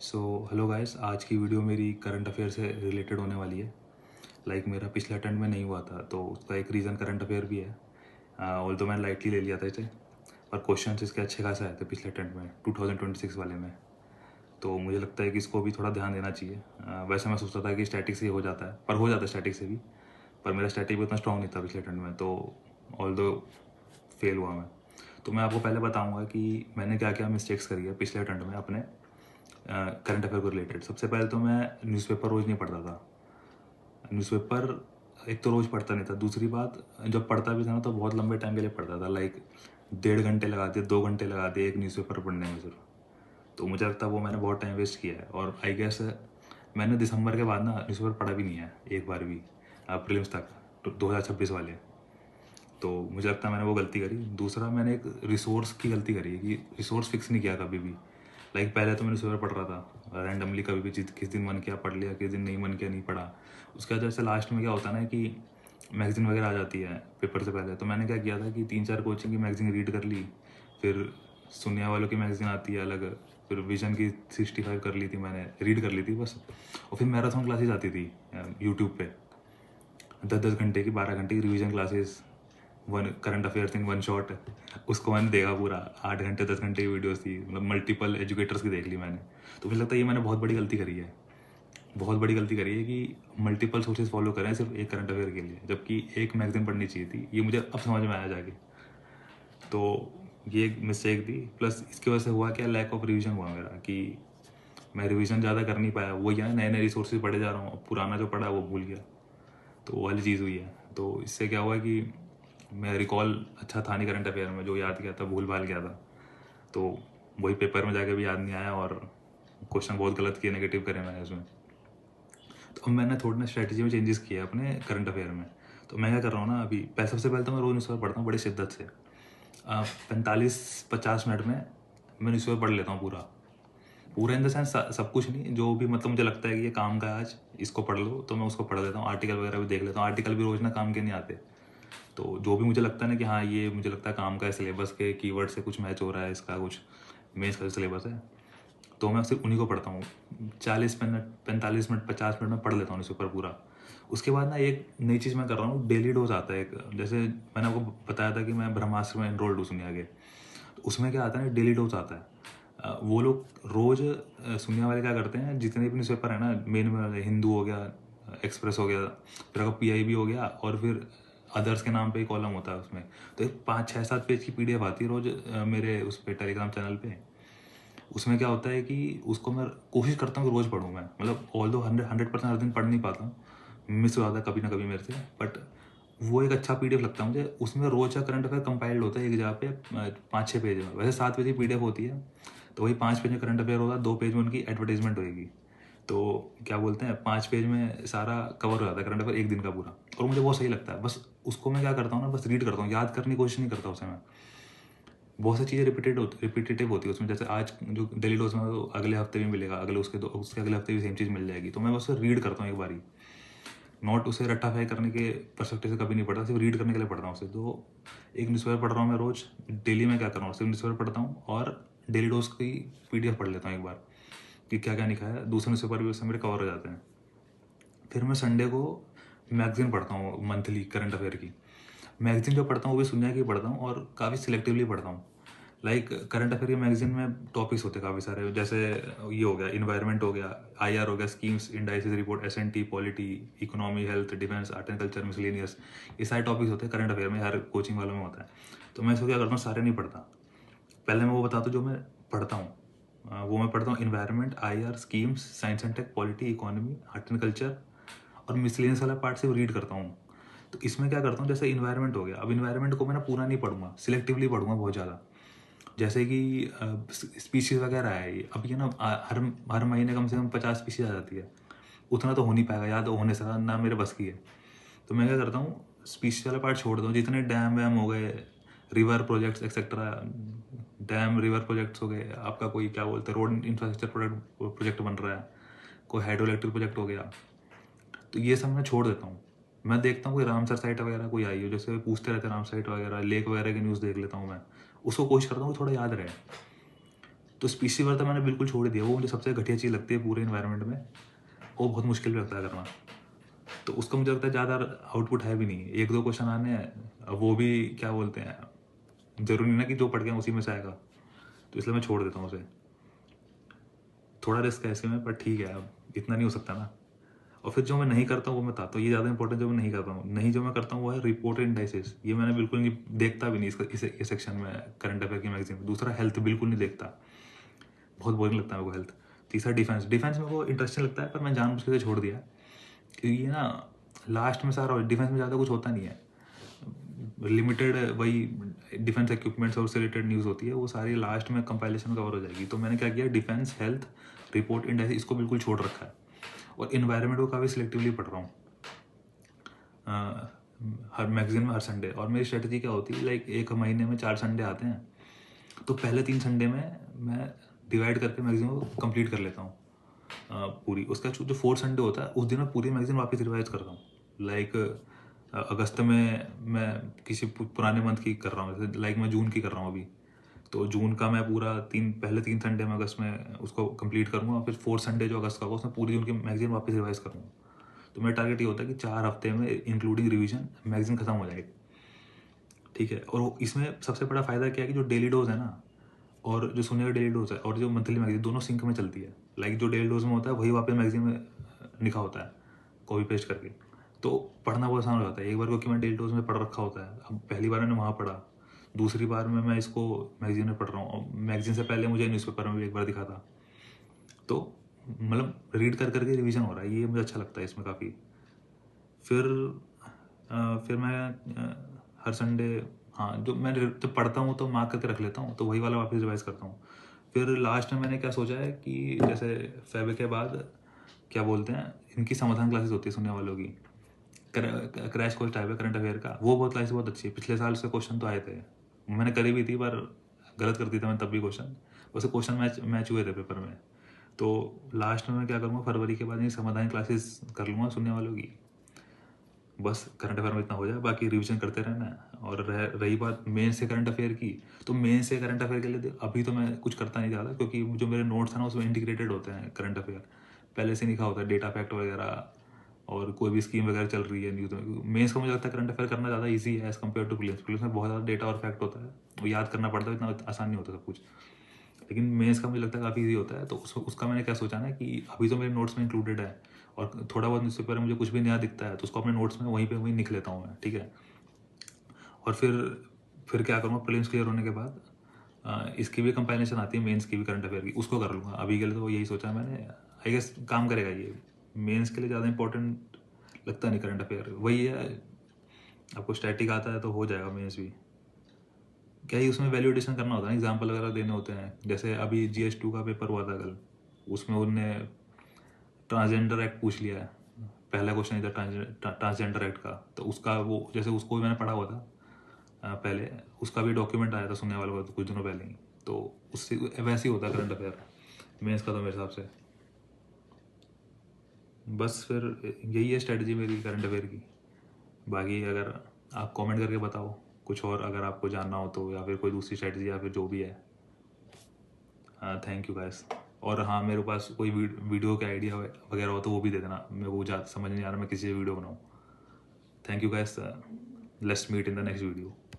So hello guys, आज की video मेरी करंट अफेयर से रिलेटेड होने वाली है। मेरा पिछले अटेम्प्ट में नहीं हुआ था, तो उसका एक रीज़न करंट अफेयर भी है। ऑल तो मैंने लाइटली ले लिया था इसे, पर क्वेश्चन इसके अच्छे खासे आए थे पिछले अटेम्प्ट में 2026 वाले में। तो मुझे लगता है कि इसको भी थोड़ा ध्यान देना चाहिए। वैसे मैं सोचता था कि स्टैटिक से ही हो जाता है, पर हो जाता है स्टैटिक से भी, पर मेरा स्टैटिक भी उतना स्ट्रॉन्ग नहीं था पिछले अटेम्प्ट में, तो ऑल दो फेल हुआ मैं। तो मैं आपको पहले बताऊंगा कि मैंने क्या क्या मिस्टेक्स करी है पिछले अटेम्प्ट में अपने करंट अफेयर को रिलेटेड। सबसे पहले तो मैं न्यूज़पेपर रोज़ नहीं पढ़ता था। न्यूज़पेपर एक तो रोज़ पढ़ता नहीं था, दूसरी बात जब पढ़ता भी था ना तो बहुत लंबे टाइम के लिए पढ़ता था। 1.5 घंटे लगा दिए, 2 घंटे लगा दिए एक न्यूज़पेपर पढ़ने में सिर्फ। तो मुझे लगता है वो मैंने बहुत टाइम वेस्ट किया है। और आई गेस मैंने दिसंबर के बाद ना न्यूज़पेपर पढ़ा भी नहीं है एक बार भी, प्रीलिम्स तक, तो 2026 वाले। तो मुझे लगता है मैंने वो गलती करी। दूसरा, मैंने एक रिसोर्स की गलती करी है कि रिसोर्स फिक्स नहीं किया कभी भी। पहले तो मैं न्यूज़पेपर पढ़ रहा था रैंडमली, कभी भी किस दिन मन किया पढ़ लिया, किस दिन नहीं मन किया नहीं पढ़ा। उसके बाद जैसे लास्ट में क्या होता है ना कि मैगज़ीन वगैरह आ जाती है पेपर से पहले, तो मैंने क्या किया था कि 3-4 कोचिंग की मैगज़ीन रीड कर ली। फिर सुनिया वालों की मैगज़ीन आती है अलग, फिर विजन की 65 कर ली थी, मैंने रीड कर ली थी बस। और फिर मैराथन क्लासेज आती थी यूट्यूब पे, 10-10 घंटे की, 12 घंटे की revision classes, one current affairs in one shot. उसको मैंने देखा पूरा, 8 घंटे 10 घंटे की वीडियोस थी, मतलब मल्टीपल एजुकेटर्स की देख ली मैंने। तो मुझे लगता है ये मैंने बहुत बड़ी गलती करी है, बहुत बड़ी गलती करी है कि मल्टीपल सोर्सेज फॉलो करें सिर्फ एक करंट अफेयर के लिए, जबकि एक मैगजीन पढ़नी चाहिए थी। ये मुझे अब समझ में आया जाके। तो ये एक मिस्टेक थी। प्लस इसकी वजह से हुआ क्या, लैक ऑफ रिवीजन हुआ मेरा, कि मैं रिवीजन ज़्यादा कर नहीं पाया। वही है, नए नए रिसोर्सेज पढ़े जा रहा हूँ, पुराना जो पढ़ा है वो भूल गया। तो वो वाली चीज़ हुई है। तो इससे क्या हुआ कि मैं रिकॉल अच्छा था नहीं करंट अफेयर में, जो याद किया था भूल भाल गया था। तो वही पेपर में जाके भी याद नहीं आया, और क्वेश्चन बहुत गलत किए, नेगेटिव करे मैंने उसमें। तो अब मैंने थोड़ा ना स्ट्रैटेजी में चेंजेस किए अपने करंट अफेयर में। तो मैं क्या कर रहा हूँ ना, अभी सबसे पहले तो मैं रोज़ न्यूज़पेपर पढ़ता हूँ बड़ी शिद्दत से। 45-50 मिनट में मैं न्यूज़पेपर पढ़ लेता हूँ पूरा। पूरा इन द सेंस सब कुछ नहीं, जो भी मतलब मुझे लगता है कि ये काम का है आज, इसको पढ़ लो, तो मैं उसको पढ़ लेता हूँ। आर्टिकल वगैरह भी देख लेता हूँ। आर्टिकल भी रोज़ ना काम के नहीं आते। तो जो भी मुझे लगता है ना कि हाँ ये मुझे लगता है काम का है, सिलेबस के कीवर्ड से कुछ मैच हो रहा है, इसका कुछ मेंस का सिलेबस है, तो मैं सिर्फ उन्हीं को पढ़ता हूँ। 40 मिनट 45 मिनट 50 मिनट में पढ़ लेता हूँ न्यूज़पेपर पूरा। उसके बाद ना एक नई चीज़ मैं कर रहा हूँ, डेली डोज आता है एक। जैसे मैंने आपको बताया था कि मैं ब्रह्मास्त्र में एनरोल्ड हूँ सुनिया के, तो उसमें क्या आता है ना, डेली डोज आता है। वो लोग रोज़ सुनिया वाले क्या करते हैं, जितने भी न्यूज़पेपर है ना, मेन में हिंदू हो गया, एक्सप्रेस हो गया, फिर आपका PIB हो गया, और फिर अदर्स के नाम पे एक कॉलम होता है उसमें। तो एक 5-6-7 पेज की PDF आती है रोज़ मेरे उस पर टेलीग्राम चैनल पे। उसमें क्या होता है कि उसको मैं कोशिश करता हूँ कि रोज़ पढूँ मैं, मतलब ऑल दो 100% हर दिन पढ़ नहीं पाता हूँ, मिस हो जाता है कभी ना कभी मेरे से, बट वो एक अच्छा PDF लगता है मुझे। उसमें रोज़ का करंट अफेयर कंपाइल्ड होता है एक जगह पे 5-6 पेज में। वैसे 7 पेज की PDF होती है, तो वही 5 पेज में करंट अफेयर होगा, 2 पेज में उनकी एडवर्टाइजमेंट होगी। तो क्या बोलते हैं, 5 पेज में सारा कवर हो जाता है करंट अफेयर एक दिन का पूरा, और मुझे बहुत सही लगता है। बस उसको मैं क्या करता हूँ ना, बस रीड करता हूँ, याद करने की कोशिश नहीं करता उसे मैं। बहुत सी चीज़ें रिपीटेटिव होती है उसमें। जैसे आज जो डेली डोज में, तो अगले हफ्ते भी मिलेगा, उसके अगले हफ्ते भी सेम चीज़ मिल जाएगी। तो मैं बस रीड करता हूँ एक बारी, नॉट उसे रट्टाफाई करने के परस्पेक्टिव से कभी नहीं पढ़ता, सिर्फ रीड करने के लिए पढ़ता हूँ उसे। तो एक न्यूज़पेपर पढ़ रहा हूँ मैं रोज़, डेली में क्या कर रहा हूँ, सिर्फ न्यूज़पेपर पढ़ता हूँ, और डेली डोज की PDF पढ़ लेता हूँ एक बार कि क्या क्या लिखा है। दूसरे न्यूज़पेपर भी उससे मेरे कवर हो जाते हैं। फिर मैं संडे को मैगजीन पढ़ता हूँ, मंथली करंट अफेयर की। मैगजीन जो पढ़ता हूँ वो भी सुनिया की पढ़ता हूँ, और काफ़ी सिलेक्टिवली पढ़ता हूँ। करंट अफेयर की मैगजीन में टॉपिक्स होते हैं काफ़ी सारे, जैसे ये हो गया इन्वायरमेंट, हो गया IR, हो गया schemes, indices report, SNT, polity, economy, health, defence, art and culture, miscellaneous. ये सारे टॉपिक्स होते हैं करंट अफेयर में, हर कोचिंग वालों में होता है। तो मैं इसको क्या करता हूँ, सारे नहीं पढ़ता। पहले मैं वो बताता हूँ जो मैं पढ़ता हूँ। वो मैं पढ़ता हूँ environment, IR, schemes, science and tech, polity, economy, art and culture, और मिसलेनियस वाला पार्ट सिर्फ रीड करता हूँ। तो इसमें क्या करता हूँ, जैसे इन्वायरमेंट हो गया, अब इन्वायरमेंट को मैं ना पूरा नहीं पढ़ूंगा, सिलेक्टिवली पढ़ूंगा बहुत ज़्यादा। जैसे कि स्पीशीज़ वगैरह है ये, अब ये ना हर हर महीने कम से कम 50 स्पीशीज़ आ जाती है। उतना तो हो नहीं पाएगा, याद होने से ना मेरे बस की है। तो मैं क्या करता हूँ, स्पीशीज़ वाला पार्ट छोड़ दूँ। जितने डैम वैम हो गए, river projects etcetera, dam river projects हो गए, आपका कोई क्या बोलते हैं रोड इंफ्रास्ट्रक्चर प्रोजेक्ट बन रहा है, कोई हाइड्रो इलेक्ट्रिक प्रोजेक्ट हो गया, तो ये सब मैं छोड़ देता हूँ। मैं देखता हूँ कोई रामसर साइट वगैरह कोई आई हो, जैसे पूछते रहते हैं राम साइट वगैरह, लेक वगैरह की न्यूज़ देख लेता हूँ मैं। उसको कोशिश करता हूँ कि थोड़ा याद रहे। तो स्पीसी वर्क तो मैंने बिल्कुल छोड़ दिया, वो मुझे सबसे घटिया चीज़ लगती है पूरे इन्वायरमेंट में, वो बहुत मुश्किल भी लगता है करना। तो उसका मुझे लगता है ज़्यादा आउटपुट है भी नहीं, 1-2 क्वेश्चन आने हैं, अब वो भी क्या बोलते हैं, ज़रूरी नहीं ना कि जो पढ़ गए उसी में से आएगा, तो इसलिए मैं छोड़ देता हूँ उसे। थोड़ा रिस्क है इसके में, पर ठीक है, अब इतना नहीं हो सकता ना। और फिर जो मैं नहीं करता हूँ वो मैं बताता हूँ, ये ज़्यादा इंपॉर्टेंट जो मैं नहीं करता हूँ, नहीं जो मैं करता हूँ वो है रिपोर्ट इंडाइसिस। ये मैंने बिल्कुल नहीं देखता भी नहीं इसका, इस सेक्शन में करंट अफेयर की मैगजीन में। दूसरा हेल्थ बिल्कुल नहीं देखता, बहुत बोरिंग लगता है मेरे को हेल्थ। तीसरा डिफेंस, डिफेंस मेरे को इंटरेस्टिंग लगता है, पर मैं जानबूझ के छोड़ दिया क्योंकि ये ना लास्ट में सारा डिफेंस में ज़्यादा कुछ होता नहीं है, लिमिटेड वही डिफेंस इक्विपमेंट्स और उससे रिलेटेड न्यूज़ होती है, वो सारी लास्ट में कंपाइलेशन कवर हो जाएगी। तो मैंने क्या किया, डिफेंस, हेल्थ, रिपोर्ट इंडाइसिस इसको बिल्कुल छोड़ रखा है, और इन्वायरमेंट को काफ़ी सिलेक्टिवली पढ़ रहा हूँ हर मैगजीन में हर संडे। और मेरी स्ट्रेटजी क्या होती है, लाइक एक महीने में 4 संडे आते हैं, तो पहले 3 संडे में मैं डिवाइड करके मैगजीन को कंप्लीट कर लेता हूँ पूरी। उसका जो 4th संडे होता है उस दिन मैं पूरी मैगजीन वापस रिवाइज करता हूँ। लाइक अगस्त में मैं किसी पुराने मंथ की कर रहा हूँ, लाइक मैं जून की कर रहा हूँ अभी, तो जून का मैं पूरा पहले 3 संडे में अगस्त में उसको कंप्लीट करूँगा, और फिर 4th संडे जो अगस्त का होगा उसमें पूरी जून की मैगजीन वापस रिवाइज करूँगा। तो मेरा टारगेट ये होता है कि 4 हफ्ते में इंक्लूडिंग रिवीजन मैगजीन खत्म हो जाएगी, ठीक है। और इसमें सबसे बड़ा फ़ायदा क्या है कि जो डेली डोज है ना, और जो सुने का डेली डोज है और जो मंथली मैगजीन, दोनों सिंक में चलती है। लाइक जो डेली डोज में होता है वही वापस मैगजीन में लिखा होता है कॉपी पेस्ट करके, तो पढ़ना बहुत आसान हो जाता है एक बार, क्योंकि मैं डेली डोज में पढ़ रखा होता है। अब पहली बार मैंने वहाँ पढ़ा, दूसरी बार में मैं इसको मैगजीन में पढ़ रहा हूँ, मैगजीन से पहले मुझे न्यूज़पेपर में भी एक बार दिखा था। तो मतलब रीड कर करके रिवीजन हो रहा है, ये मुझे अच्छा लगता है इसमें काफ़ी। फिर मैं हर संडे, हाँ, जो मैं जब पढ़ता हूँ तो मार्क करके रख लेता हूँ, तो वही वाला वापस रिवाइज करता हूँ। फिर लास्ट में मैंने क्या सोचा है कि जैसे फेब के बाद क्या बोलते हैं, इनकी समाधान क्लासेस होती है सुनने वालों की, क्रैश कोर्स टाइप है करंट अफेयर का, वो बहुत क्लासेस बहुत अच्छी है। पिछले साल उसके क्वेश्चन तो आए थे, मैंने करी भी थी पर गलत कर दी था मैं तब भी क्वेश्चन, वैसे क्वेश्चन मैच हुए थे पेपर में। तो लास्ट में मैं क्या करूँगा, फरवरी के बाद ये समाधान क्लासेस कर लूँगा सुनने वालों की, बस करंट अफेयर में इतना हो जाए, बाकी रिवीजन करते रहना है। और रही बात मेन से करंट अफेयर की, तो मेन से करंट अफेयर के लिए अभी तो मैं कुछ करता नहीं ज़्यादा, क्योंकि जो मेरे नोट्स हैं ना उसमें इंटीग्रेटेड होते हैं करंट अफेयर, पहले से लिखा होता है डेटा फैक्ट वगैरह, और कोई भी स्कीम वगैरह चल रही है न्यूज़ में। मेंस का मुझे लगता है करंट अफेयर करना ज़्यादा ईजी है as compare to prelims. Prelims में बहुत ज़्यादा डेटा और फैक्ट होता है, वो याद करना पड़ता है, इतना आसान नहीं होता सब कुछ। लेकिन मेंस का मुझे लगता है काफ़ी ईजी होता है। तो उसका मैंने क्या सोचा ना कि अभी तो मेरे नोट्स में इंक्लूडेड है, और थोड़ा बहुत न्यूज़पेपर मुझे कुछ भी नया दिखता है तो उसको अपने नोट्स में वहीं पे वहीं लिख लेता हूँ मैं, ठीक है। और फिर क्या करूँगा, प्रीलिम्स क्लियर होने के बाद इसकी भी कंपाइलेशन आती है मेंस की भी करंट अफेयर की, उसको कर लूँगा। अभी के लिए तो यही सोचा है मैंने, आई गेस काम करेगा ये। मेंस के लिए ज़्यादा इंपॉर्टेंट लगता नहीं करंट अफेयर, वही है, आपको स्टैटिक आता है तो हो जाएगा मेंस भी। क्या ही उसमें वैल्यू एडिशन करना होता है, एग्जाम्पल वगैरह देने होते हैं। जैसे अभी GS2 का पेपर हुआ था कल, उसमें उनने ट्रांसजेंडर एक्ट पूछ लिया है, पहला क्वेश्चन था ट्रांसजेंडर एक्ट का, तो उसका वो जैसे उसको भी मैंने पढ़ा हुआ था पहले, उसका भी डॉक्यूमेंट आया था सुनने वालों का तो कुछ दिनों पहले ही, तो उससे वैसे ही होता है करंट अफेयर मेंस का तो मेरे हिसाब से। बस फिर यही है स्ट्रेटजी मेरी करंट अफेयर की। बाकी अगर आप कमेंट करके बताओ कुछ और अगर आपको जानना हो तो, या फिर कोई दूसरी स्ट्रेटजी या फिर जो भी है। Thank you guys. और हाँ, मेरे पास कोई वीडियो का आइडिया वगैरह हो तो वो भी दे देना, मेरे को ज़्यादा समझ नहीं आ रहा मैं किसी से वीडियो बनाऊँ। Thank you guys, let's meet in the next video.